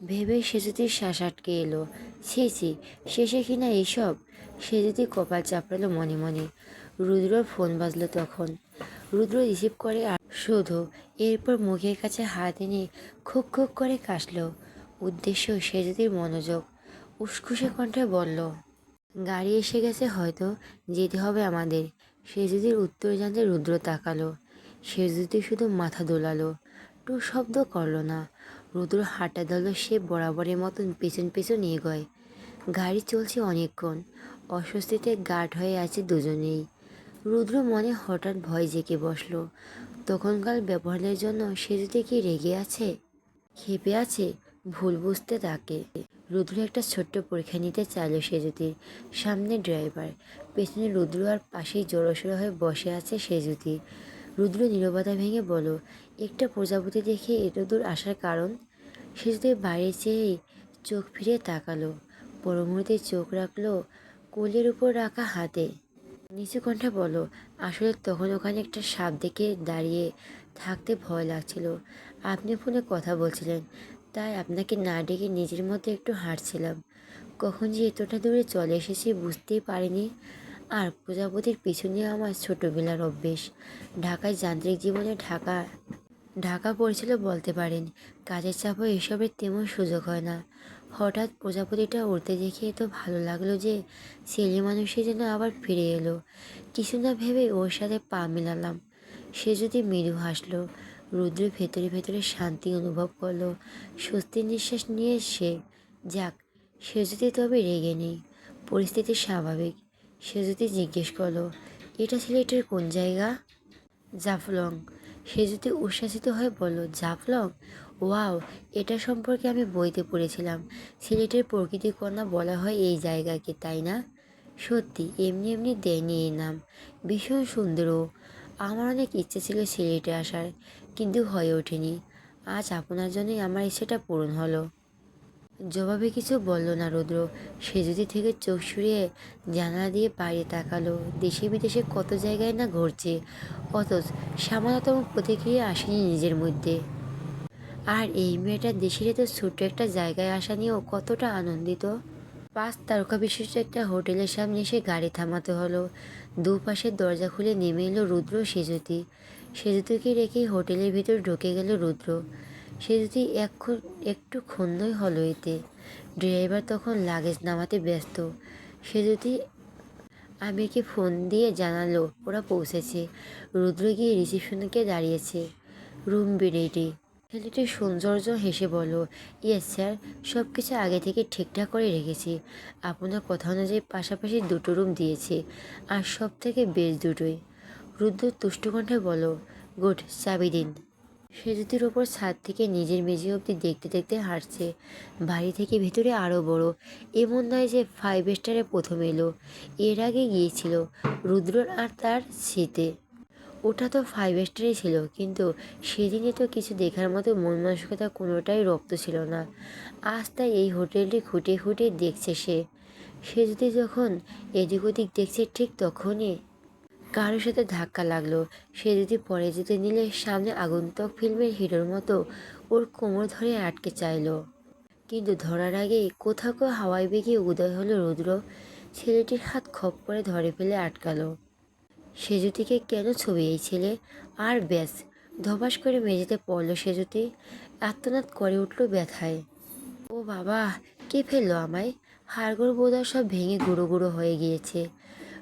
[SPEAKER 1] ভেবে সেজুতির শ্বাস আটকে এলো। ছি ছি, শেষে কিনা এইসব। সেজুতি কপাল চাপড়ালো মনে মনে। রুদ্রর ফোন বাজলো তখন। রুদ্র রিসিভ করে আর শুধু এরপর মুখের কাছে হাত এনে খুক খুক করে কাশল। উদ্দেশ্য সেজুতির মনোযোগ। উসখুসে কণ্ঠে বলল, গাড়ি এসে গেছে হয়তো, যেতে হবে আমাদের। সেজুতির উত্তর জানতে রুদ্র তাকালো। সেজুতি শুধু মাথা দোলালো, টু শব্দ করলো না। রুদ্র হাঁটা দিল সে বরাবরের মতন পেছন পেছন এগোয়। গাড়ি চলছে অনেকক্ষণ, অস্বস্তিতে গাঢ় হয়ে আছে দুজনেই। রুদ্র মনে হঠাৎ ভয় জেঁকে বসলো। তখনকার ব্যবহারের জন্য সে যদি কি রেগে আছে, ক্ষেপে আছে, ভুল বুঝতে তাকে। রুদ্র একটা ছোট্ট পরীক্ষা নিতে চাইল সেজুতির। সামনে ড্রাইভার, পেছনে রুদ্র, আর পাশেই জড়সড় হয়ে বসে আছে সেজুতি। রুদ্র নীরবতা ভেঙে বলল, একটা প্রজাপতি দেখে এত দূর আসার কারণ? সেজুতি বাইরে চেয়েই চোখ ফিরে তাকালো, পর মুহূর্তে চোখ রাখলো কোলের উপর রাখা হাতে। নিচু কণ্ঠে বলো, আসলে তখন ওখানে একটা সাপ দেখে দাঁড়িয়ে থাকতে ভয় লাগছিল। আপনি ফোনে কথা বলছিলেন, তাই আপনাকে না ডেকে নিজের মধ্যে একটু হাঁটছিলাম। কখন যে এতটা দূরে চলে এসেছি বুঝতেই পারিনি। আর প্রজাপতির পিছনে আমার ছোটোবেলার অভ্যেস। ঢাকায় যান্ত্রিক জীবনে ঢাকা ঢাকা পড়েছিল বলতে পারেন। কাজের চাপও এসবের তেমন সুযোগ হয় না। হঠাৎ প্রজাপতিটা উড়তে দেখে এত ভালো লাগলো যে ছেলে মানুষই যেন আবার ফিরে এলো। কিছু না ভেবে ওর সাথে পা মেলালাম। সে যদি মৃদু হাসলো। রুদ্র ভেতরে ভেতরে শান্তি অনুভব করলো, স্বস্তির নিঃশ্বাস নিয়ে সে, যাক, সে যদি তবে রেগে নেই, পরিস্থিতি স্বাভাবিক। সে যদি জিজ্ঞেস করলো, এটা সিলেটের কোন জায়গা? জাফলং। সে যদি উচ্ছ্বাসিত হয়ে বলল, জাফলং, ওয়াও, এটা সম্পর্কে আমি বইতে পড়েছিলাম। সিলেটের প্রকৃতি কন্যা বলা হয় এই জায়গাকে, তাই না? সত্যি, এমনি এমনি দেয়নি এই নাম, ভীষণ সুন্দরও। আমার অনেক ইচ্ছে ছিল সিলেটে আসার, কিন্তু হয়ে ওঠেনি। আজ আপনার জন্যই আমার ইচ্ছেটা পূরণ হলো। জবাবে কিছু বলল না রুদ্র। সেজুতি থেকে চোখ সরিয়ে জানালা দিয়ে বাইরে তাকালো। দেশে বিদেশে কত জায়গায় না ঘুরছে, অথচ সামান্যতম প্রতিক্রিয়া আসেনি নিজের মধ্যে। আর এই মেয়েটা দেশের এত ছোট্ট একটা জায়গায় আসা নিয়েও কতটা আনন্দিত। 5 তারকা বিশিষ্ট একটা হোটেলের সামনে এসে গাড়ি থামাতে হলো। দুপাশের দরজা খুলে নেমে এলো রুদ্র সেজুতি। সেজুতিকে রেখেই হোটেলের ভিতর ঢুকে গেল রুদ্র। সেজুতি একটু ক্ষুণ্ণই হলো এতে। ড্রাইভার তখন লাগেজ নামাতে ব্যস্ত। সেজুতি আমিরকে ফোন দিয়ে জানালো ওরা পৌঁছেছে। রুদ্র গিয়ে রিসিপশনকে দাঁড়িয়েছে। Room ready. ছেলেটির সৌন্দর্য হেসে বলল, ইয়েস স্যার, সব কিছু আগে থেকে ঠিকঠাক করে রেখেছি। আপনার কথা অনুযায়ী পাশাপাশি 2টো রুম দিয়েছি, আর সব থেকে বেস্ট দুটোই। রুদ্র তুষ্ট কণ্ঠে বলল, গুড, চাবি দিন। সেতুটির ওপর ছাদ থেকে নিজের মেঝে অবধি দেখতে দেখতে হাঁটছে। বাড়ি থেকে ভেতরে আরও বড়। এমন নয় যে 5 স্টারে প্রথম এলো, এর আগে গিয়েছিল রুদ্রর আর তার শীতে। ওটা তো 5 স্টারই ছিল, কিন্তু সেদিনে তো কিছু দেখার মতো মন মানসিকতা কোনোটাই রপ্ত ছিল না। আজ তাই এই হোটেলটি খুঁটে খুঁটে দেখছে সে। সে যদি যখন এদিক ওদিক দেখছে ঠিক তখনই কারোর সাথে ধাক্কা লাগলো। সে যদি পরে যেতে নিলে সামনে আগন্তুক ফিল্মের হিরোর মতো ওর কোমর ধরে আটকে চাইলো, কিন্তু ধরার আগেই কোথাও কেউ হাওয়ায় বেগে উদয় হলো রুদ্র। ছেলেটির হাত খপ করে ধরে ফেলে আটকালো। সেজুতিকে কেন ছবি এই ছেলে? আর ব্যাস, ধপাস করে মেঝেতে পড়ল সেজুতি। আর্তনাদ করে উঠল ব্যথায়। ও বাবা, কে ফেললো আমায়? হাড়গোড় বোধহয় সব ভেঙে গুঁড়ো গুঁড়ো হয়ে গিয়েছে।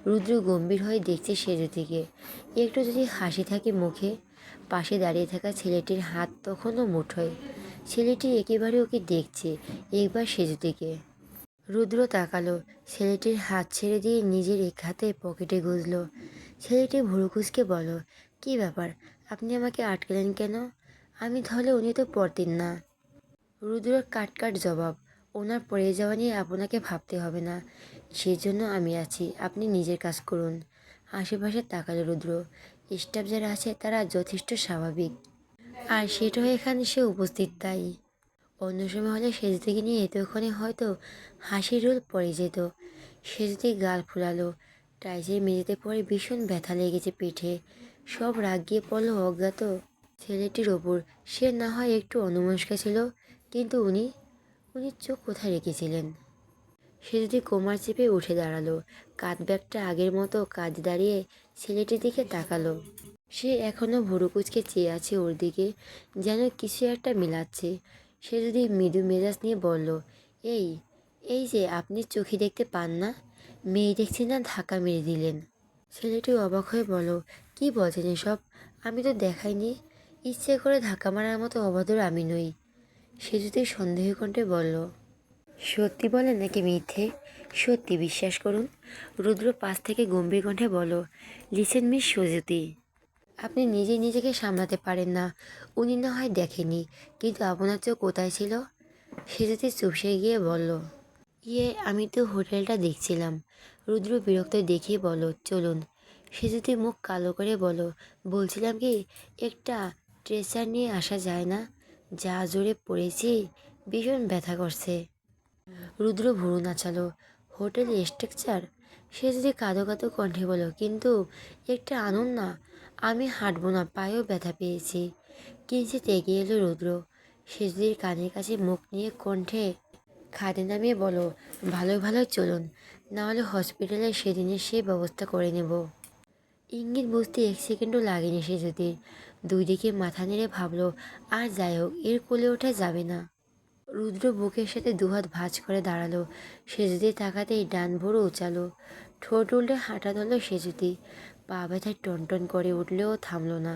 [SPEAKER 1] রুদ্র গম্ভীর হয়ে দেখছে সেজুতিকে। একটু যদি হাসি থাকে মুখে। পাশে দাঁড়িয়ে থাকা ছেলেটির হাত তখনও মুঠোয়। ছেলেটি একেবারে ওকে দেখছে, একবার সেজুতিকে। রুদ্র তাকালো, ছেলেটির হাত ছেড়ে দিয়ে নিজের এক হাতে পকেটে গুঁজল। ছেলেটি ভুরু কুঁচকে বলল, কী ব্যাপার, আপনি আমাকে আটকালেন কেন? আমি ধরলে উনি তো পড়তেন না। রুদ্রর কাট কাট জবাব, ওনার পড়ে যাওয়া নিয়ে আপনাকে ভাবতে হবে না, সেজন্য আমি আছি, আপনি নিজের কাজ করুন। আশেপাশে তাকালো রুদ্র। স্টাফ যারা আছে তারা যথেষ্ট স্বাভাবিক, আর সেটাও এখানে সে উপস্থিত তাই। অন্য সময় হলে সেজদিকে নিয়ে এতক্ষণে হয়তো হাসির রোল পড়ে যেত। সেজদি গাল ফুলালো। টাইসের মেঝেতে পড়ে ভীষণ ব্যথা লেগেছে পিঠে। সব রাগ গিয়ে পড়লো অজ্ঞাত ছেলেটির ওপর। সে না হয় একটু অন্যমনস্ক ছিল, কিন্তু উনি উনি চোখ কোথায় রেখেছিলেন? সে যদি কোমর চেপে উঠে দাঁড়ালো। কাঁধ ব্যাগটা আগের মতো কাঁধে দাঁড়িয়ে ছেলেটির দিকে তাকালো। সে এখনও ভুরু কুঁচকে চেয়ে আছে ওর দিকে, যেন কিছু একটা মিলাচ্ছে। সে যদি মৃদু মেজাজ নিয়ে বলল, এই এই যে আপনি চোখে দেখতে পান না, মেয়ে দেখছি না ধাক্কা মেরে দিলেন। ছেলেটি অবাক হয়ে বলল, কি বলছেন এসব? আমি তো দেখাইনি। ইচ্ছে করে ধাক্কা মারার মতো অভদ্র আমি নই। সে যদি সন্দেহ কণ্ঠে বলল, সত্যি বলেন নাকি মিথ্যে? সত্যি, বিশ্বাস করুন। রুদ্র পাশ থেকে গম্ভীর কণ্ঠে বলল, লিসেন মিস সুজুতি, আপনি নিজে নিজেকে সামলাতে পারেন না। উনি না হয় দেখেনি, কিন্তু আপনার চোখ কোথায় ছিল? সে যদি চুপসে গিয়ে বলল, আমি তো হোটেলটা দেখছিলাম। রুদ্র বিরক্ত দেখিয়ে বলল, চলুন। সে যদি মুখ কালো করে বলল, বলছিলাম কি, একটা ট্রেচার নিয়ে আসা যায় না? যা জোরে পড়েছি, ভীষণ ব্যথা করছে। রুদ্র ভুরু নাচালো। Hotel structure? সে যদি কাঁদো কাঁদো কণ্ঠে বলো, কিন্তু একটা আনুন না, আমি হাঁটবো না, পায়েও ব্যথা পেয়েছি। কিঞ্চিত এগিয়ে এলো রুদ্র। সেজদির কানের কাছে মুখ নিয়ে কণ্ঠে খাদে নামিয়ে বলো, ভালো ভালো চলুন, নাহলে হসপিটালে সেদিনের সেই ব্যবস্থা করে নেব। ইঙ্গিত বুঝতে 1 সেকেন্ডও লাগেনি সেজদির। দুই দিকে মাথা নেড়ে ভাবলো, আর যাই হোক, এর কোলে ওঠা যাবে না। রুদ্র বুকের সাথে দুহাত ভাঁজ করে দাঁড়ালো। সেজুতি তাকাতেই ডান ভুরু উচালো। ঠোঁট উল্টে হাঁটা ধরল সেজুতি। পা ব্যথায় টনটন করে উঠলেও থামলো না।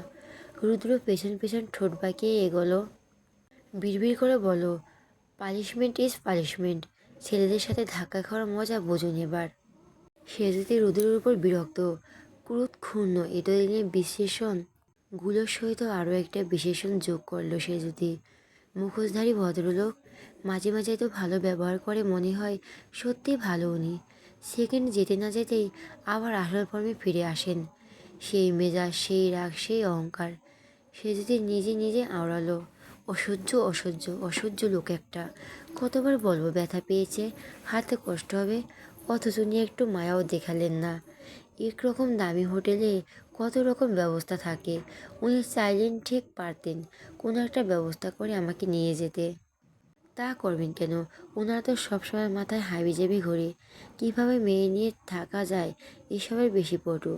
[SPEAKER 1] রুদ্র পেছন পেছন ঠোঁট বাঁকিয়ে এগোলো। বিড়বিড় করে বলো, পানিশমেন্ট ইজ পানিশমেন্ট। ছেলেদের সাথে ধাক্কা খাওয়ার মজা বুঝুন এবার। সেজুতি রুদ্রের উপর বিরক্ত, ক্রোধ ক্ষুণ্ণ। এতদিনের বিশেষণগুলোর সহিত আরও একটা বিশেষণ যোগ করলো সেজুতি। মুখোশধারী ভদ্রলোক, মাঝে মাঝে তো ভালো ব্যবহার করে মনে হয় সত্যি ভালো উনি। সেকেন্ড যেতে না যেতেই আবার আসল ফর্মে ফিরে আসেন। সেই মেজাজ, সেই রাগ, সেই অহংকার। সে যদি নিজে নিজে আওড়ালো, অসহ্য অসহ্য অসহ্য লোক একটা। কতবার বলবো ব্যথা পেয়েছে, হাতে কষ্ট হবে, অথচ উনি একটু মায়াও দেখালেন না। একরকম দামি হোটেলে কত রকম ব্যবস্থা থাকে, উনি চাইলেন ঠিক পারতেন কোনো একটা ব্যবস্থা করে আমাকে নিয়ে যেতে। তা করবেন কেন? ওনারা তো সবসময় মাথায় হাবিজাবি ঘুরে, কীভাবে মেয়ে নিয়ে থাকা যায় এসবের বেশি পটু।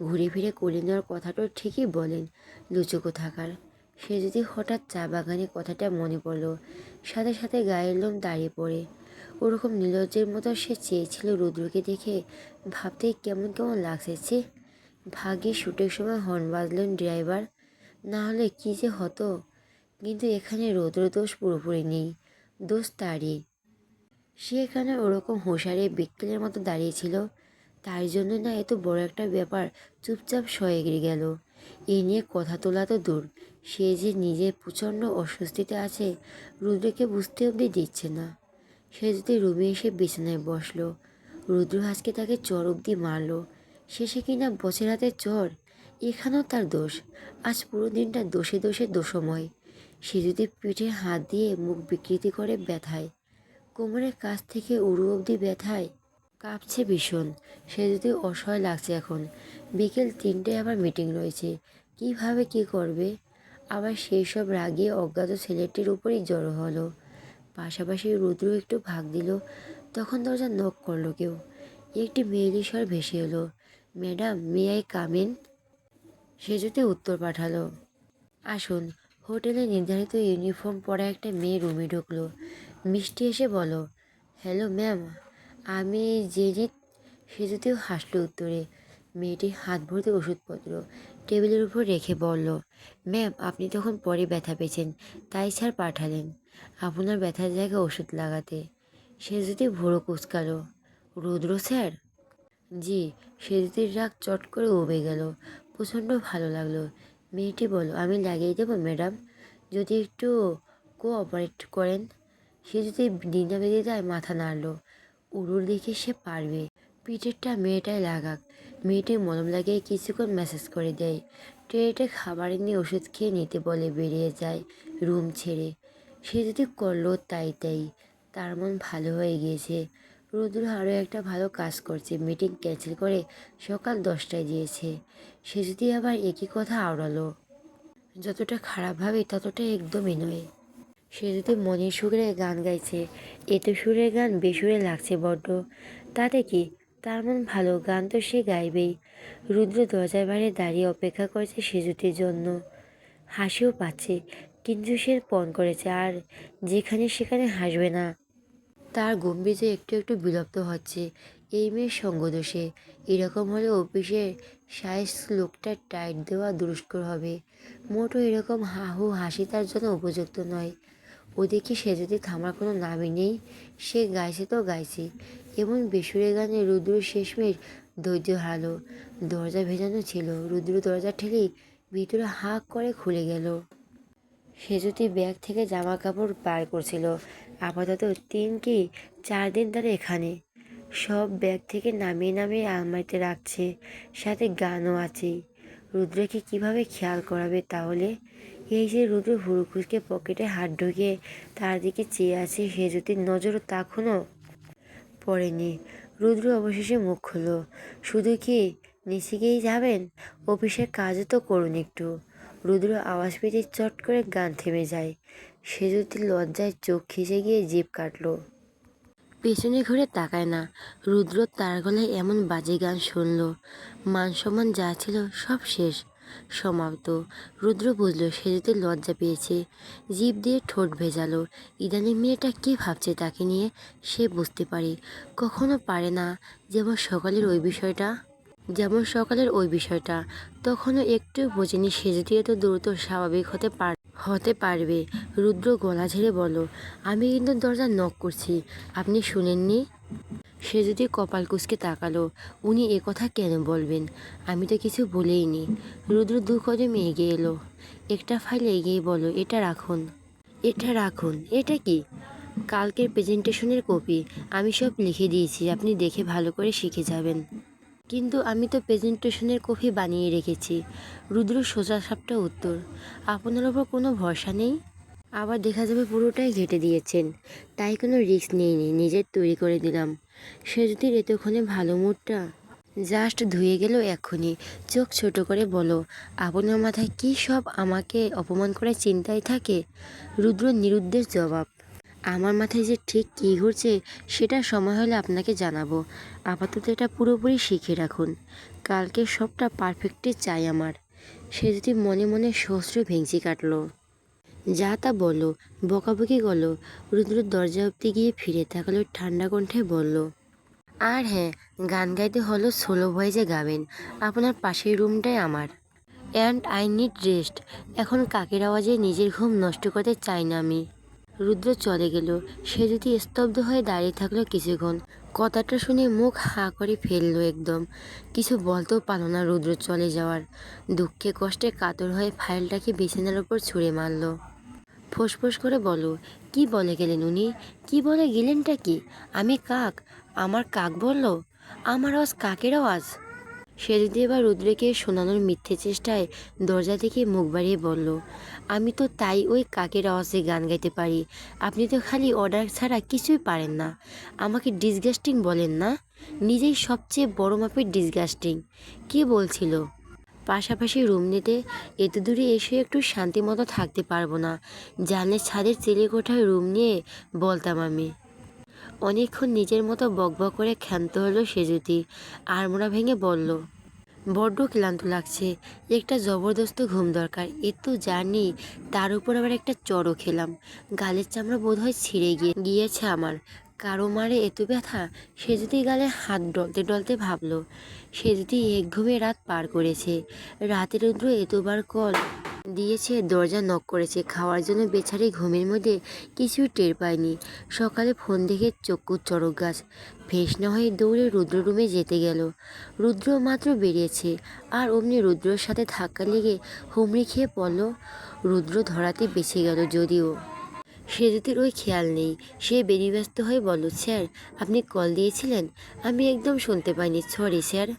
[SPEAKER 1] ঘুরে ফিরে কোলে নেওয়ার কথাটা ঠিকই বলেন, লুচুকো থাকার। সে যদি হঠাৎ চা বাগানের কথাটা মনে পড়ল, সাথে সাথে গায়ের লোম দাঁড়িয়ে পড়ে। ওরকম নির্লজ্জের মতো সে চেয়েছিল রুদ্রকে দেখে, ভাবতেই কেমন কেমন লাগছে। ভাগ্যে শুটের সময় হর্ন বাজলেন ড্রাইভার, না হলে কী যে হতো। কিন্তু এখানে রৌদ্র দোষ পুরোপুরি নেই, দোষ তারই। সে এখানে ওরকম হুঁশারে বিকেলের মতো দাঁড়িয়েছিল, তার জন্য না এত বড় একটা ব্যাপার চুপচাপ সয়ে গেল। এ নিয়ে কথা তোলা তো দূর, সে যে নিজে প্রচণ্ড অস্বস্তিতে আছে রুদ্রকে বুঝতে অবধি দিচ্ছে না। সে যদি রুমে এসে বিছানায় বসলো, রুদ্র আজকে তাকে চর অবধি মারলো, শেষে কিনা বসের হাতে চর। এখানেও তার দোষ। আজ পুরো দিনটা দোষে দোষে দোষময়। সে যদি পিঠে হাত দিয়ে মুখ বিকৃতি করে ব্যথায়, কোমরের কাছ থেকে উড়ু অবধি ব্যথায় কাঁপছে ভীষণ। সে যদি অসহায় লাগছে এখন। বিকেল 3টায় আবার মিটিং রয়েছে, কিভাবে কি করবে। আবার সেই সব রাগিয়ে অজ্ঞাত ছেলেটির উপরেই জড়ো হলো। পাশাপাশি রুদ্র একটু ভাগ দিল, তখন দরজা নক করলো কেউ। একটি মেয়েলি স্বর ভেসে এলো, madam may I come in? সে যদি উত্তর পাঠালো, আসুন। হোটেলে নির্ধারিত ইউনিফর্ম পরা একটা মেয়ে রুমে ঢুকলো। মিষ্টি এসে বলো, হ্যালো ম্যাম, আমি জেনিত। সে যদিও হাসলো উত্তরে। মেয়েটি হাত ভর্তি ওষুধপত্র টেবিলের উপর রেখে বলল, ম্যাম আপনি তখন পরে ব্যথা পেয়েছেন, তাই স্যার পাঠালেন আপনার ব্যথার জায়গায় ওষুধ লাগাতে। সে যদি ভোরো কুচকালো, রুদ্র স্যার? জি। সেদিতির রাগ চট করে উবে গেল। প্রচণ্ড ভালো লাগলো। মেয়েটি বলল, আমি লাগিয়ে দেবো ম্যাডাম, যদি একটু কোঅপারেট করেন। সে যদি ডিনা বেঁধে দেয়, মাথা নাড়ল। উরুর দেখে সে পারবে। পিঠেরটা মেয়েটাই লাগাক। মেয়েটি মলম লাগিয়ে কিছুক্ষণ ম্যাসেজ করে দেয়। ট্রেটে খাবার নিয়ে ওষুধ খেয়ে নিতে বলে বেরিয়ে যায় রুম ছেড়ে। সে যদি করলো তাই তাই। তার মন ভালো হয়ে গিয়েছে। রুদ্র আরও একটা ভালো কাজ করছে, মিটিং ক্যান্সেল করে সকাল 10টায় দিয়েছে। সে যদি আবার একই কথা আওড়ালো, যতটা খারাপ ভাবে ততটা একদমই নয়। সে যদি মনের সুরে গান গাইছে, এত সুরের গান বেসুরে লাগছে বড্ড। তাতে কি, তার মন ভালো, গান তো সে গাইবেই। রুদ্র দরজার বাইরে দাঁড়িয়ে অপেক্ষা করছে সেজুতির জন্য। হাসিও পাচ্ছে, কিন্তু সে পণ করেছে আর যেখানে সেখানে হাসবে না। তার গম্ভীর্য একটু একটু বিলুপ্ত হচ্ছে। এই মেয়ের সঙ্গদোষে। এরকম হলে অফিসের সাইজ লোকটা টাইট দেওয়া দুষ্কর হবে। মোটো এরকম হাহু হাসি তার জন্য উপযুক্ত নয়। ওদিকে সে যদি থামার কোনো নামই নেই। সে গাইছে তো গাইছে। এমন বেসুরে গানে রুদ্র শেষমেশ ধৈর্য হারালো। দরজা ভেজানো ছিল। রুদ্র দরজা ঠেলেই ভিতরে হাঁক করে খুলে গেল। সে যদি ব্যাগ থেকে জামা কাপড় বার করছিল। আপাতত 3 কি 4 দিন ধরে এখানে। সব ব্যাগ থেকে নামিয়ে নামিয়ে আলমারিতে রাখছে। সাথে গানও আছে। রুদ্রকে কিভাবে খেয়াল করাবে তাহলে? এই যে রুদ্র হুড়কুসকে পকেটে হাত ঢুকিয়ে তার দিকে চেয়ে আছে, সে যদি নজরও তখনও পড়েনি। রুদ্র অবশেষে মুখ খুলল। শুধু কি নিচে গিয়েই যাবেন? অফিসের কাজও তো করুন একটু। রুদ্র আওয়াজ পেতে চট করে গান থেমে যায়। সে যদি লজ্জায় চোখ খিচে গিয়ে জিভ কাটল। পেছনে ঘুরে তাকায় না। রুদ্র তার গলায় এমন বাজে গান শুনল, মান সম্মান যা ছিল সব শেষ, সমাপ্ত। রুদ্র বুঝল সে যদি লজ্জা পেয়েছে। জিভ দিয়ে ঠোঁট ভেজালো। ইদানিং মেয়েটা কী ভাবছে তাকে নিয়ে সে বুঝতে পারে, কখনো পারে না। যেমন সকালের ওই বিষয়টা তখনও একটু বোঝেনি সে যদি এত দ্রুত স্বাভাবিক হতে পারবে। রুদ্র গলা ঝেড়ে বলল, আমি কিন্তু দরজা নক করছি, আপনি শুনেননি? সে যদি কপাল কুঁচকে তাকালো। উনি এ কথা কেন বলবেন? আমি তো কিছু বলেইনি। রুদ্র 2 কদম এগিয়ে এলো। একটা ফাইল এগিয়ে বলল, এটা রাখুন। এটা কি? কালকের প্রেজেন্টেশনের কপি। আমি সব লিখে দিয়েছি, আপনি দেখে ভালো করে শিখে যাবেন। কিন্তু আমি তো প্রেজেন্টেশনের কপি বানিয়ে রেখেছি। রুদ্র সোজাসাপটা উত্তর, আপনার ওপর কোনো ভরসা নেই? আবার দেখা যাবে পুরোটাই ঘেঁটে দিয়েছেন। তাই কোনো রিস্ক নেইনি, নিজের তৈরি করে দিলাম। সেজুতির এতক্ষণে ভালো মুডটা জাস্ট ধুয়ে গেল এক্ষুনি। চোখ ছোট করে বলো, আপনার মাথায় কি সব আমাকে অপমান করে চিন্তায় থাকে? রুদ্র নিরুদ্দেশ জবাব, আমার মাথায় যে ঠিক কী ঘুরছে সেটা সময় হলে আপনাকে জানাবো। আপাতত এটা পুরোপুরি শিখে রাখুন। কালকে সবটা পারফেক্টই চাই আমার। সে যদি মনে মনে সহস্র ভেঙচি কাটলো। যা তা বললো, বকাবকি করলো। রুদ্র দরজা অব্দি গিয়ে ফিরে তাকালো, ঠান্ডা কণ্ঠে বলল, আর হ্যাঁ, গান গাইতে হলো সোলো ভয়েসে গাবেন। আপনার পাশের রুমটাই আমার। And I need rest. এখন কাকের আওয়াজে নিজের ঘুম নষ্ট করতে চাই না আমি। রুদ্র চলে গেল। সে যদি স্তব্ধ হয়ে দাঁড়িয়ে থাকলো কিছুক্ষণ। কথাটা শুনে মুখ হাঁ করে ফেললো একদম। কিছু বলতেও পারল না রুদ্র চলে যাওয়ার। দুঃখে কষ্টে কাতর হয়ে ফাইলটাকে বিছানার ওপর ছুঁড়ে মারল। ফোঁস করে বলো, কি বলে গেলেন উনি? কি বলে গেলেনটা কি? আমি কাক? আমার কাক বলল? আমার আওয়াজ কাকের আওয়াজ? সে যদি এবার রুদ্রকে শোনানোর মিথ্যে চেষ্টায় দরজা থেকে মুখ বাড়িয়ে বলল, আমি তো তাই ওই কাকের আওয়াজে গান গাইতে পারি। আপনি তো খালি অর্ডার ছাড়া কিছুই পারেন না। আমাকে ডিসগাস্টিং বলেন না? নিজেই সবচেয়ে বড় মাপের ডিসগাস্টিং। কে বলছিল? পাশাপাশি রুম নিতে এত দূরে এসে একটু শান্তি মতো থাকতে পারবো না? জানলে ছাদের চিলেকোঠায় রুম নিয়ে বলতাম আমি। অনেকক্ষণ নিজের মতো বকবক করে ক্ষান্ত হলো সেজুতি। আড়মোড়া ভেঙে বলল, বড্ড ক্লান্ত লাগছে, একটা জবরদস্ত ঘুম দরকার। এত জার্নি, তার উপর আবার একটা চড়ও খেলাম। গালের চামড়া বোধহয় ছিঁড়ে গিয়েছে আমার। কারো মারে এত ব্যথা? সে যদি গালে হাত ডলতে ডলতে ভাবলো। সে যদি এক ঘুমে রাত পার করেছে। রাতে রুদ্র এতবার কল দিয়েছে, দরজা নক করেছে, খাওয়ার জন্য বেচারি ঘুমের মধ্যে কিছুই টের পায়নি। সকালে ফোন দেখে চক্ষু চড়ক গাছ। ফ্রেশ না হয়ে দৌড়ে রুদ্র রুমে যেতে গেল। রুদ্র মাত্র বেরিয়েছে আর অমনি রুদ্রর সাথে ধাক্কা লেগে হুমড়ি খেয়ে পড়ল। রুদ্র ধরাতে বেঁচে গেল যদিও। সেজুতির ওই খেয়াল নেই। সে ব্যস্ত হয়ে বলল, স্যার আপনি কল দিয়েছিলেন? আমি একদম শুনতে পাইনি, সরি স্যার।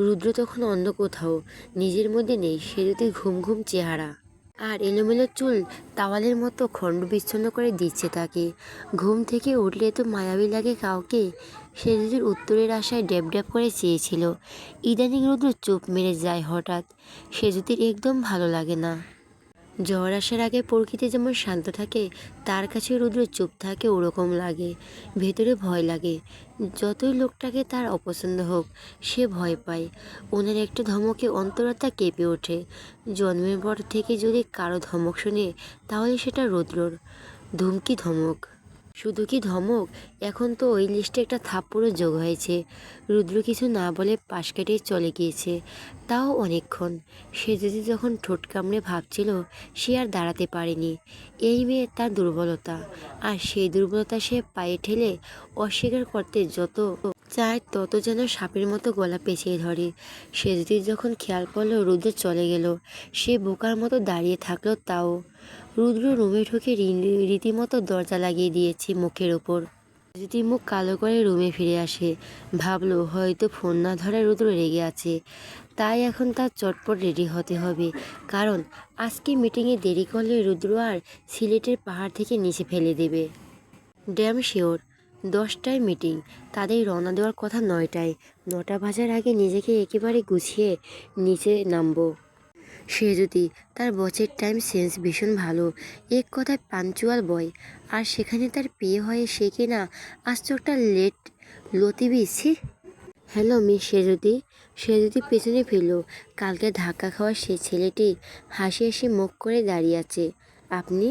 [SPEAKER 1] রুদ্র তখন অন্য কোথাও, নিজের মধ্যে নেই। সে যদি ঘুম ঘুম চেহারা আর এলোমেলো চুল তাওয়ালের মতো খণ্ড বিচ্ছিন্ন করে দিচ্ছে তাকে। ঘুম থেকে উঠলে তো মায়াবী লাগে কাউকে। সে যদি উত্তরের আশায় ড্যাব ড্যাব করে চেয়েছিল। ইদানিং রুদ্র চুপ মেরে যায় হঠাৎ। সে যদি একদম ভালো লাগে না। ঝড় আসার আগে প্রকৃতি যেমন শান্ত থাকে, তার কাছে রুদ্র চুপ থাকে ওরকম লাগে। ভেতরে ভয় লাগে। যতই লোকটাকে তার অপছন্দ হোক, সে ভয় পায়। ওনার একটা ধমকে অন্তরাত্মা কেঁপে ওঠে। জন্মের পর থেকে যদি কারো ধমক শুনে, তাহলে সেটা রুদ্রর। ধুমকি ধমক। শুধু কি ধমক, এখন তো ওই লিস্টে একটা থাপ্পড়ও যোগ হয়েছে। রুদ্র কিছু না বলে পাশ কেটে চলে গিয়েছে, তাও অনেকক্ষণ। সে যদি যখন ঠোঁট কামড়ে ভাবছিল সে আর দাঁড়াতে পারেনি। এই মেয়ে তার দুর্বলতা, আর সেই দুর্বলতা সে পায়ে ঠেলে অস্বীকার করতে যত চায় তত যেন সাপের মতো গলা পেঁচিয়ে ধরে। সে যদি যখন খেয়াল করলো রুদ্র চলে গেল, সে বোকার মতো দাঁড়িয়ে থাকলো। তাও রুদ্র রুমে ঢুকে রীতিমতো দরজা লাগিয়ে দিয়েছে মুখের ওপর। যদি মুখ কালো করে রুমে ফিরে আসে, ভাবলো হয়তো ফোন না ধরে রুদ্র রেগে আছে। তাই এখন তার চটপট রেডি হতে হবে, কারণ আজকে মিটিংয়ে দেরি করলে রুদ্র আর সিলেটের পাহাড় থেকে নিচে ফেলে দেবে। ড্যাম শিওর 10টায় মিটিং, তাদের রওনা দেওয়ার কথা 9টায়। 9টা বাজার আগে নিজেকে একেবারে গুছিয়ে নিচে নামবো। সে যদি তার বসের টাইম সেন্স ভীষণ ভালো, এক কথায় পাঞ্চুয়াল বয়। আর সেখানে তার বিয়ে হয়ে সে কিনা আশ্চর্যটা লেট লতিবি। ছি। Hello miss Sejuti. সেজুতি পেছনে ফিরল। কালকে ধাক্কা খাওয়া সে ছেলেটি হাসি হাসি মুখ করে দাঁড়িয়ে আছে। আপনি?